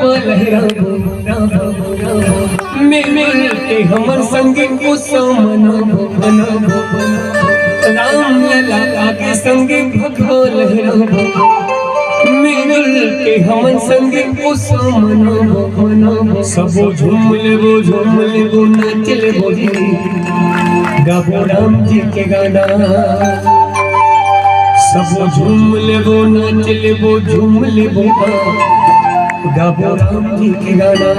लहराबो मिल के हमर संगी कुसुम मनाबो राम लला के संगी भगवा लहराबो मिल के हमर संगी कुसुम मनाबो सबो झूम लेबो नाच लेबो गाबो राम जी के गाना सबो झूम लेबो नाच लेबो झूम लेबो गाबो राम जी के गाना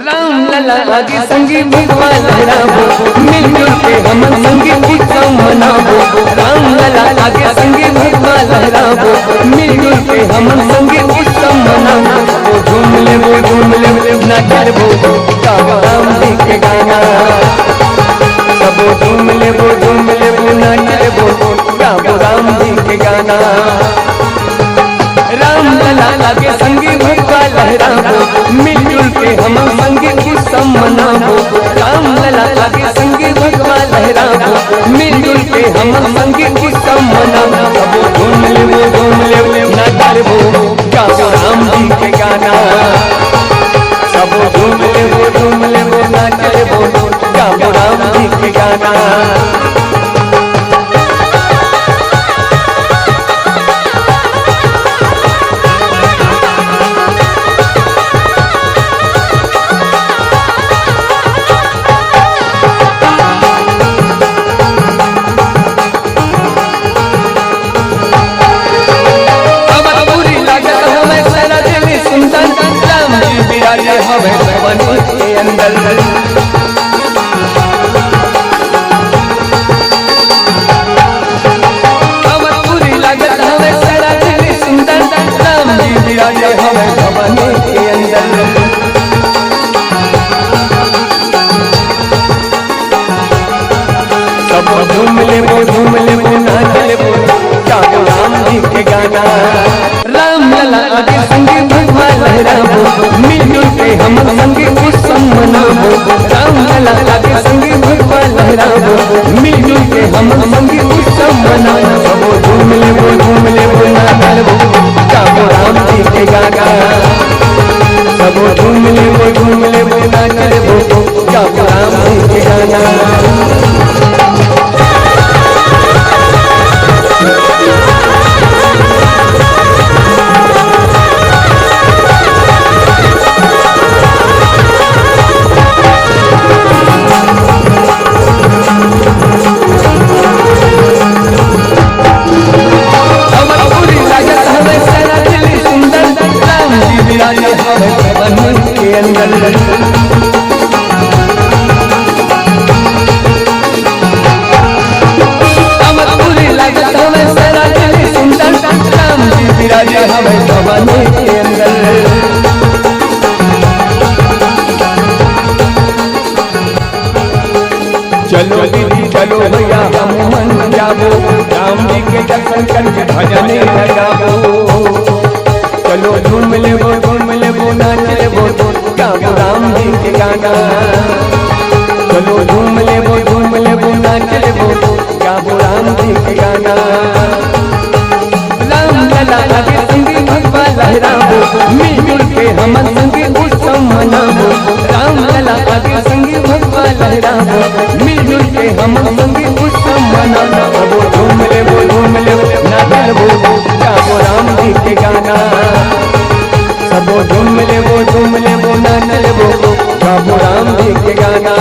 राम लला आगे संगी भगवा लहराबो मिलजुल के हम संगी उत्सव मनाबो राम लला आगे संगी भगवा लहराबो मिलजुल के हम संगी उत्सव मनाबो झूम लेबो नाच लेबो गाबो राम जी के गाना सबो झूम लेबो नाच लेबो गाबो राम जी के गाना राम लला के संगी भगवा लहराबो मिलजुल के हम संगी उत्सव मनाबो राम लला के संगी भगवा लहराबो मिलजुल के हम संगी उत्सव मनाबो सबो झूम लेबो नाच लेबो गाबो राम जी के गाना सबो झूम लेबो नाच लेबो गाबो राम जी के गाना हमें भवन के अंदर पूरी लागत हमें सारा दिल सुंदर राम जी विराजे हमें भवन के अंदर सब झूम लेबो नाच लेबो गाबो राम जी के गाना राम लला आगे संगी भगवा लहराबो मिलजुल के हम संगी उत्सव मनाबो राम लला आगे संगी भगवा लहराबो मिलजुल के हम संगी उत्सव मनाबो सबो झूम लेबो नाच लेबो गाबो राम जी के गाना सबो झूम लेबो नाच लेबो गाबो राम जी के गाना चलो दीदी चलो भैया हम मन जाबो राम जी के दर्शन करके भजन लगाबो चलो झूम लेबो नाच लेबो गाबो राम जी के गाना चलो झूम लेबो नाच लेबो गाबो राम जी के गाना राम लला आगे संगी भगवा लहराबो मिलजुल के हम संगी उत्सव मनाबो राम लला आगे संगी भगवा लहराबो मिलजुल के हम संगी उत्सव मनाबो सबो झूम लेबो नाच लेबो गाबो राम जी के गाना सबो झूम लेबो नाच लेबो गाबो राम जी के गाना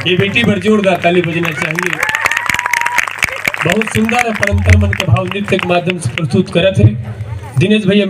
ये बेटी पर जोरदार ताली बजना चाहिए। बहुत सुंदर और परंतर मन के भाव नृत्य के माध्यम से प्रस्तुत करत है दिनेश भैया।